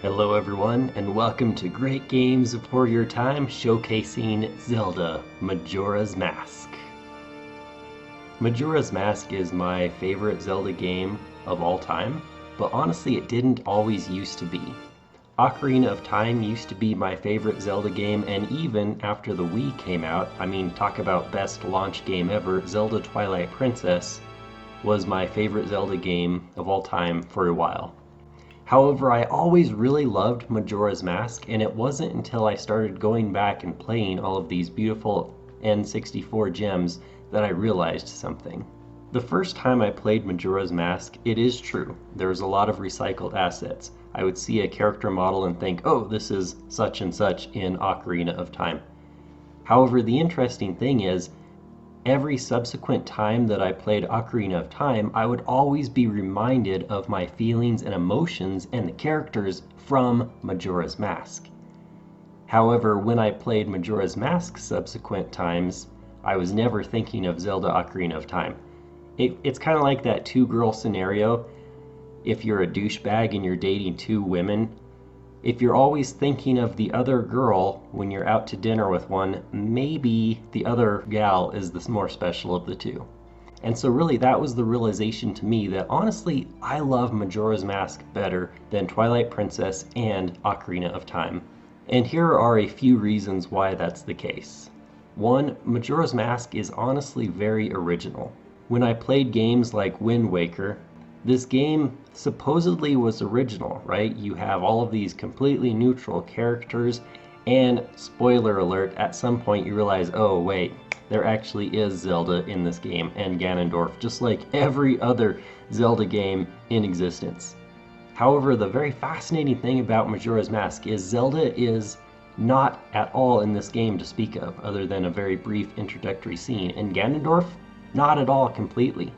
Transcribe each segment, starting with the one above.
Hello everyone, and welcome to Great Games Before Your Time, showcasing Zelda, Majora's Mask. Majora's Mask is my favorite Zelda game of all time, but honestly it didn't always used to be. Ocarina of Time used to be my favorite Zelda game, and even after the Wii came out, talk about best launch game ever, Zelda Twilight Princess was my favorite Zelda game of all time for a while. However, I always really loved Majora's Mask, and it wasn't until I started going back and playing all of these beautiful N64 gems that I realized something. The first time I played Majora's Mask, it is true, there was a lot of recycled assets. I would see a character model and think, oh, this is such and such in Ocarina of Time. However, the interesting thing is, every subsequent time that I played Ocarina of Time, I would always be reminded of my feelings and emotions and the characters from Majora's Mask. However, when I played Majora's Mask subsequent times, I was never thinking of Zelda Ocarina of Time. It's kind of like that two-girl scenario. If you're a douchebag and you're dating two women, if you're always thinking of the other girl when you're out to dinner with one, maybe the other gal is the more special of the two. And so really that was the realization to me that honestly, I love Majora's Mask better than Twilight Princess and Ocarina of Time. And here are a few reasons why that's the case. One, Majora's Mask is honestly very original. When I played games like Wind Waker, this game supposedly was original, right? You have all of these completely neutral characters, and spoiler alert, at some point you realize, oh wait, there actually is Zelda in this game, and Ganondorf, just like every other Zelda game in existence. However, the very fascinating thing about Majora's Mask is Zelda is not at all in this game to speak of, other than a very brief introductory scene, and Ganondorf, not at all completely.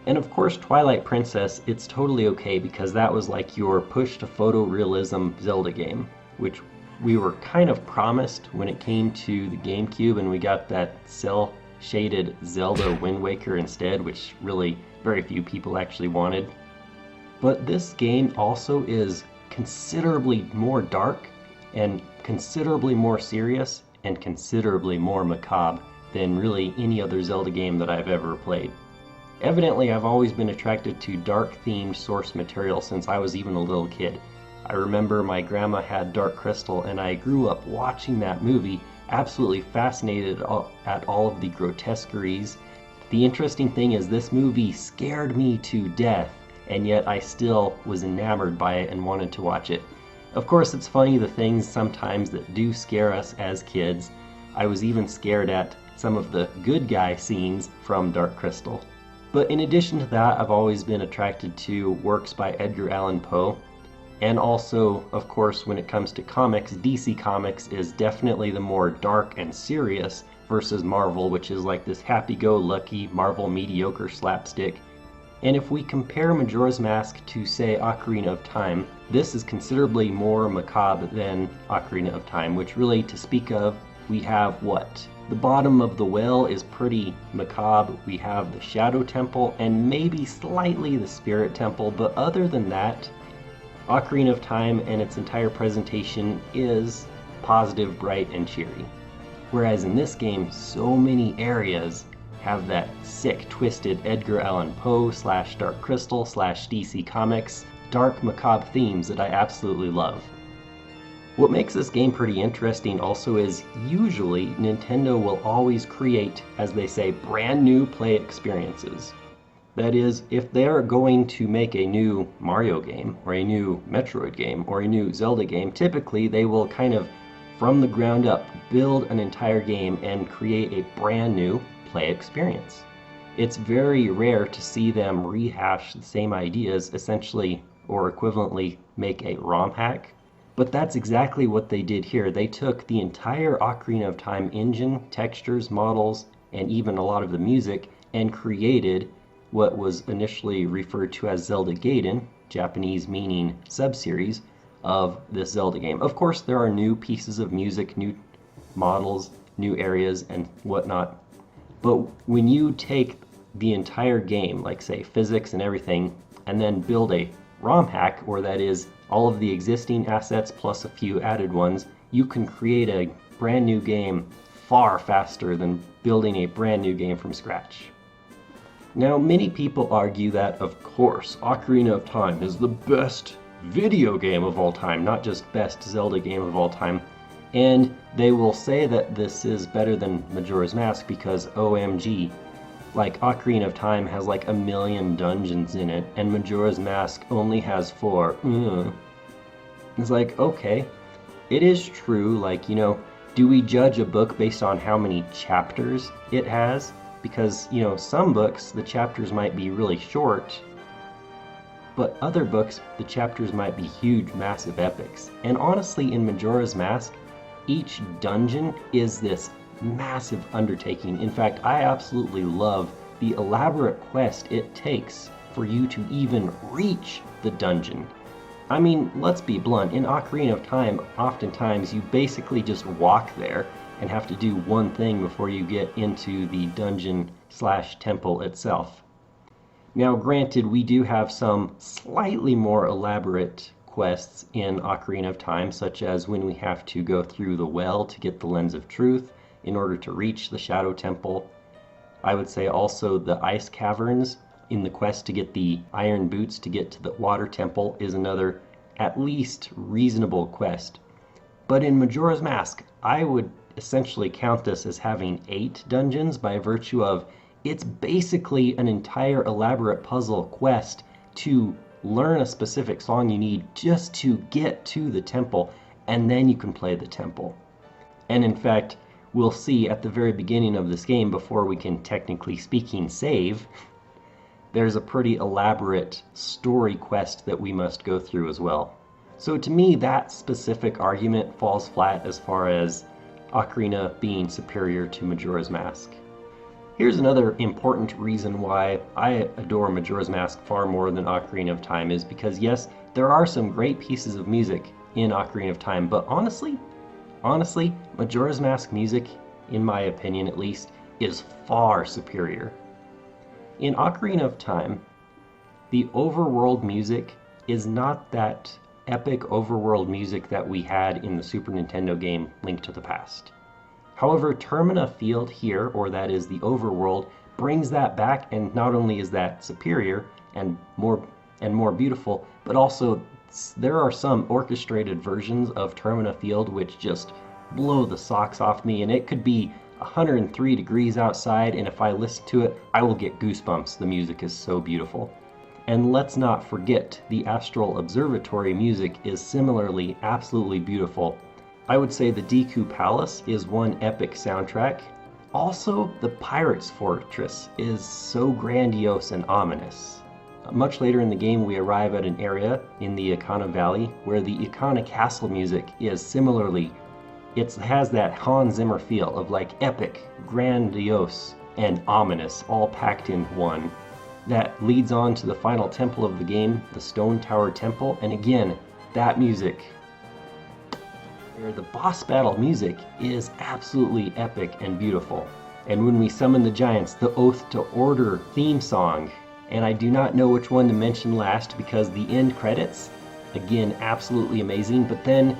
And of course, Twilight Princess, it's totally okay because that was like your push to photorealism Zelda game, which we were kind of promised when it came to the GameCube, and we got that cel-shaded Zelda Wind Waker instead, which really very few people actually wanted. But this game also is considerably more dark and considerably more serious and considerably more macabre than really any other Zelda game that I've ever played. Evidently, I've always been attracted to dark-themed source material since I was even a little kid. I remember my grandma had Dark Crystal, and I grew up watching that movie, absolutely fascinated at all of the grotesqueries. The interesting thing is this movie scared me to death, and yet I still was enamored by it and wanted to watch it. Of course, it's funny the things sometimes that do scare us as kids. I was even scared at some of the good guy scenes from Dark Crystal. But in addition to that, I've always been attracted to works by Edgar Allan Poe. And also, of course, when it comes to comics, DC Comics is definitely the more dark and serious versus Marvel, which is like this happy-go-lucky Marvel mediocre slapstick. And if we compare Majora's Mask to, say, Ocarina of Time, this is considerably more macabre than Ocarina of Time, which really, to speak of, we have what? The bottom of the well is pretty macabre. We have the Shadow Temple and maybe slightly the Spirit Temple, but other than that, Ocarina of Time and its entire presentation is positive, bright, and cheery. Whereas in this game, so many areas have that sick, twisted Edgar Allan Poe / Dark Crystal / DC Comics dark, macabre themes that I absolutely love. What makes this game pretty interesting also is usually Nintendo will always create, as they say, brand new play experiences. That is, if they're going to make a new Mario game, or a new Metroid game, or a new Zelda game, typically they will kind of, from the ground up, build an entire game and create a brand new play experience. It's very rare to see them rehash the same ideas, essentially, or equivalently, make a ROM hack. But that's exactly what they did here. They took the entire Ocarina of Time engine, textures, models, and even a lot of the music, and created what was initially referred to as Zelda Gaiden, Japanese meaning sub-series, of this Zelda game. Of course, there are new pieces of music, new models, new areas, and whatnot. But when you take the entire game, like say physics and everything, and then build a ROM hack, or that is all of the existing assets plus a few added ones, you can create a brand new game far faster than building a brand new game from scratch. Now, many people argue that, of course, Ocarina of Time is the best video game of all time, not just best Zelda game of all time. And they will say that this is better than Majora's Mask because OMG, like Ocarina of Time has like 1,000,000 dungeons in it, and Majora's Mask only has 4. It's like, okay, it is true, like, you know, do we judge a book based on how many chapters it has? Because, you know, some books, the chapters might be really short, but other books, the chapters might be huge, massive epics. And honestly, in Majora's Mask, each dungeon is this massive undertaking. In fact, I absolutely love the elaborate quest it takes for you to even reach the dungeon. I mean, let's be blunt, in Ocarina of Time, oftentimes you basically just walk there and have to do one thing before you get into the dungeon/temple itself. Now, granted, we do have some slightly more elaborate quests in Ocarina of Time, such as when we have to go through the well to get the Lens of Truth in order to reach the Shadow Temple. I would say also the ice caverns in the quest to get the iron boots to get to the Water Temple is another at least reasonable quest. But in Majora's Mask, I would essentially count this as having 8 dungeons by virtue of it's basically an entire elaborate puzzle quest to learn a specific song you need just to get to the temple, and then you can play the temple. And in fact, we'll see at the very beginning of this game, before we can technically speaking save, there's a pretty elaborate story quest that we must go through as well. So to me, that specific argument falls flat as far as Ocarina being superior to Majora's Mask. Here's another important reason why I adore Majora's Mask far more than Ocarina of Time is because yes, there are some great pieces of music in Ocarina of Time, but honestly, Majora's Mask music, in my opinion at least, is far superior. In Ocarina of Time, the overworld music is not that epic overworld music that we had in the Super Nintendo game Link to the Past. However, Termina Field here, or that is the overworld, brings that back, and not only is that superior and more beautiful, but also there are some orchestrated versions of Termina Field which just blow the socks off me, and it could be 103 degrees outside, and if I listen to it, I will get goosebumps. The music is so beautiful. And let's not forget, the Astral Observatory music is similarly absolutely beautiful. I would say the Deku Palace is one epic soundtrack. Also, the Pirate's Fortress is so grandiose and ominous. Much later in the game, we arrive at an area in the Ikana Valley where the Ikana Castle music is similarly, it has that Hans Zimmer feel of like epic, grandiose, and ominous, all packed in one. That leads on to the final temple of the game, the Stone Tower Temple, and again, that music, the boss battle music is absolutely epic and beautiful. And when we summon the giants, the Oath to Order theme song. And I do not know which one to mention last because the end credits, again, absolutely amazing. But then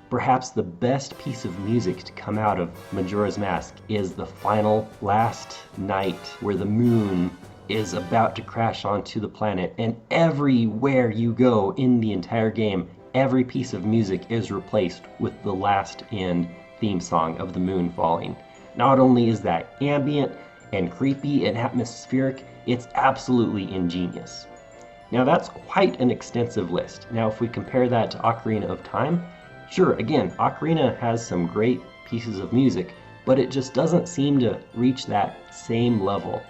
perhaps the best piece of music to come out of Majora's Mask is the final last night where the moon is about to crash onto the planet, and everywhere you go in the entire game, every piece of music is replaced with the last end theme song of the moon falling. Not only is that ambient and creepy and atmospheric, it's absolutely ingenious. Now that's quite an extensive list. Now if we compare that to Ocarina of Time, sure, again, Ocarina has some great pieces of music, but it just doesn't seem to reach that same level.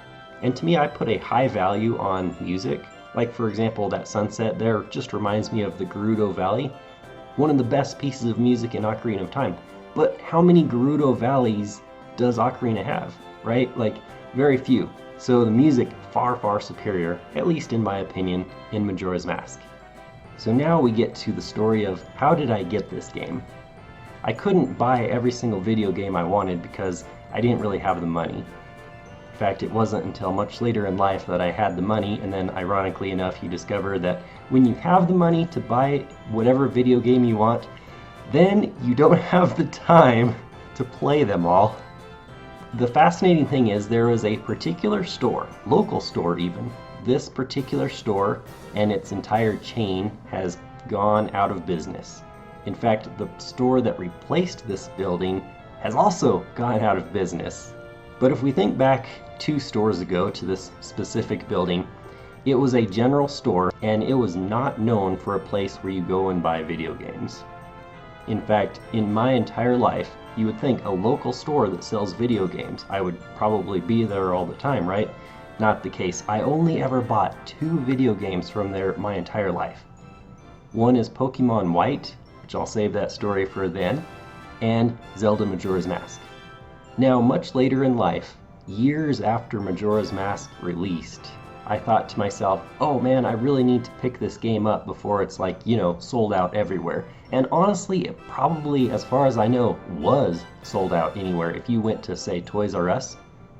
And to me, I put a high value on music. Like, for example, that sunset there just reminds me of the Gerudo Valley. One of the best pieces of music in Ocarina of Time. But how many Gerudo Valleys does Ocarina have, right? Like, very few. So the music, far, far superior, at least in my opinion, in Majora's Mask. So now we get to the story of how did I get this game? I couldn't buy every single video game I wanted because I didn't really have the money. In fact, it wasn't until much later in life that I had the money, and then ironically enough, you discover that when you have the money to buy whatever video game you want, then you don't have the time to play them all. The fascinating thing is there is a particular store, local store even. This particular store and its entire chain has gone out of business. In fact, the store that replaced this building has also gone out of business. But if we think back 2 stores ago to this specific building, it was a general store and it was not known for a place where you go and buy video games. In fact, in my entire life, you would think a local store that sells video games, I would probably be there all the time, right? Not the case. I only ever bought 2 video games from there my entire life. One is Pokemon White, which I'll save that story for then, and Zelda Majora's Mask. Now, much later in life, years after Majora's Mask released, I thought to myself, oh man, I really need to pick this game up before it's like, sold out everywhere. And honestly, it probably, as far as I know, was sold out anywhere. If you went to, say, Toys R Us,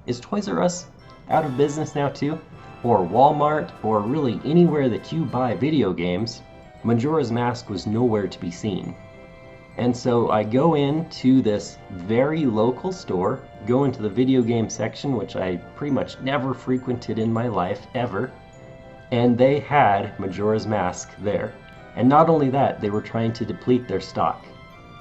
is Toys R Us out of business now too? Or Walmart, or really anywhere that you buy video games, Majora's Mask was nowhere to be seen. And so I go into this very local store, go into the video game section, which I pretty much never frequented in my life, ever, and they had Majora's Mask there. And not only that, they were trying to deplete their stock.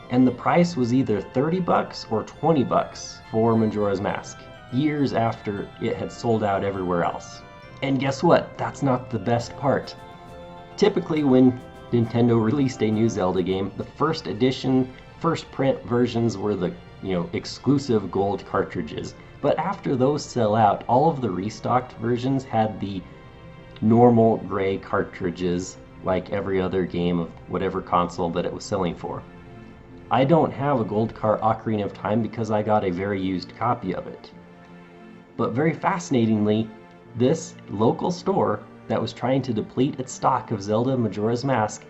And the price was either $30 or $20 for Majora's Mask, years after it had sold out everywhere else. And guess what? That's not the best part. Typically when Nintendo released a new Zelda game, the first edition, first print versions were the, exclusive gold cartridges. But after those sell out, all of the restocked versions had the normal gray cartridges like every other game of whatever console that it was selling for. I don't have a gold cart Ocarina of Time because I got a very used copy of it. But very fascinatingly, this local store that was trying to deplete its stock of Zelda Majora's Mask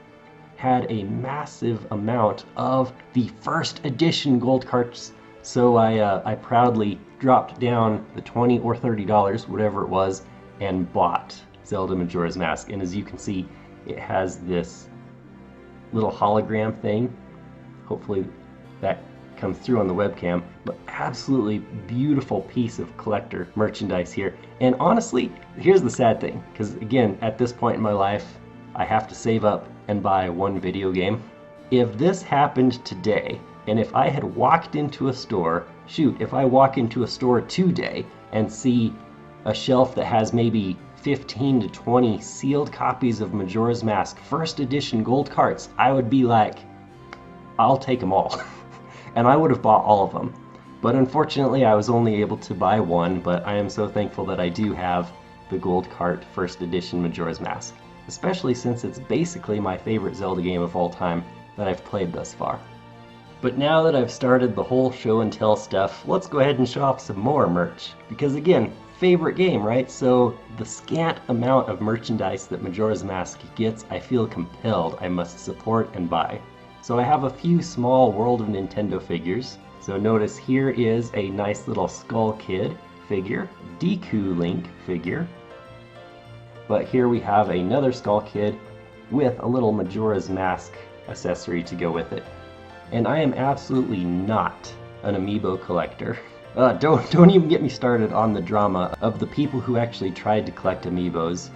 had a massive amount of the first edition gold carts. So I proudly dropped down the $20 or $30, whatever it was, and bought Zelda Majora's Mask. And as you can see, it has this little hologram thing. Hopefully that comes through on the webcam, but absolutely beautiful piece of collector merchandise here. And honestly, here's the sad thing, because again, at this point in my life, I have to save up and buy one video game. If this happened today, and if I had walked into a store, if I walk into a store today and see a shelf that has maybe 15 to 20 sealed copies of Majora's Mask first edition gold carts, I would be like, I'll take them all. And I would have bought all of them. But unfortunately, I was only able to buy one, but I am so thankful that I do have the gold cart first edition Majora's Mask, especially since it's basically my favorite Zelda game of all time that I've played thus far. But now that I've started the whole show and tell stuff, let's go ahead and show off some more merch. Because again, favorite game, right? So the scant amount of merchandise that Majora's Mask gets, I feel compelled I must support and buy. So I have a few small World of Nintendo figures. So notice here is a nice little Skull Kid figure, Deku Link figure. But here we have another Skull Kid with a little Majora's Mask accessory to go with it. And I am absolutely not an amiibo collector. Don't even get me started on the drama of the people who actually tried to collect amiibos.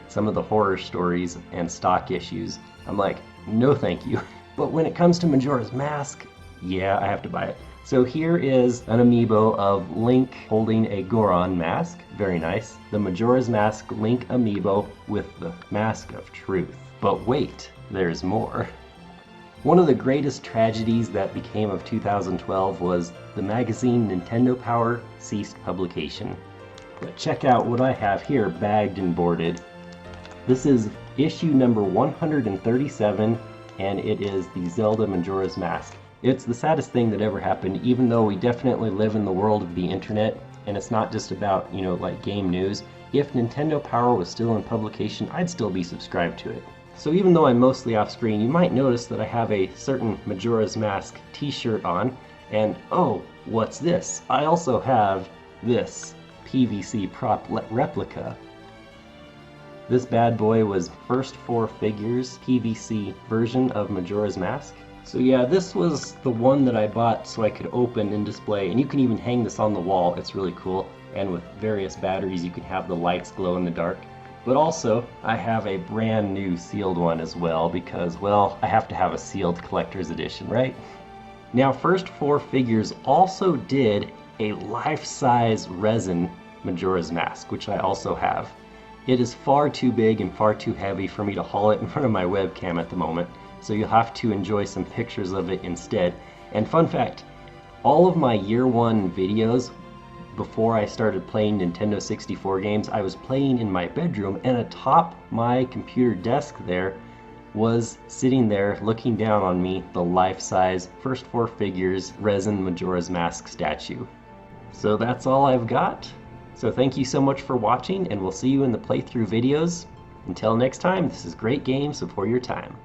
Some of the horror stories and stock issues. I'm like, no thank you. But when it comes to Majora's Mask, yeah, I have to buy it. So here is an amiibo of Link holding a Goron mask. Very nice. The Majora's Mask Link amiibo with the Mask of Truth. But wait, there's more. One of the greatest tragedies that became of 2012 was the magazine Nintendo Power ceased publication. But check out what I have here, bagged and boarded. This is issue number 137, and it is the Zelda Majora's Mask. It's the saddest thing that ever happened, even though we definitely live in the world of the internet, and it's not just about, like game news. If Nintendo Power was still in publication, I'd still be subscribed to it. So even though I'm mostly off screen, you might notice that I have a certain Majora's Mask t-shirt on, and oh, what's this? I also have this PVC prop replica. This bad boy was first 4 figures PVC version of Majora's Mask. So yeah, this was the one that I bought so I could open and display, and you can even hang this on the wall. It's really cool, and with various batteries you can have the lights glow in the dark. But also, I have a brand new sealed one as well because, well, I have to have a sealed collector's edition, right? Now, first 4 figures also did a life-size resin Majora's Mask, which I also have. It is far too big and far too heavy for me to haul it in front of my webcam at the moment, so you'll have to enjoy some pictures of it instead. And fun fact, all of my year 1 videos before I started playing Nintendo 64 games, I was playing in my bedroom, and atop my computer desk there was sitting there looking down on me the life-size first 4 figures resin Majora's Mask statue. So that's all I've got. So thank you so much for watching, and we'll see you in the playthrough videos. Until next time, this is Great Games Before Your Time.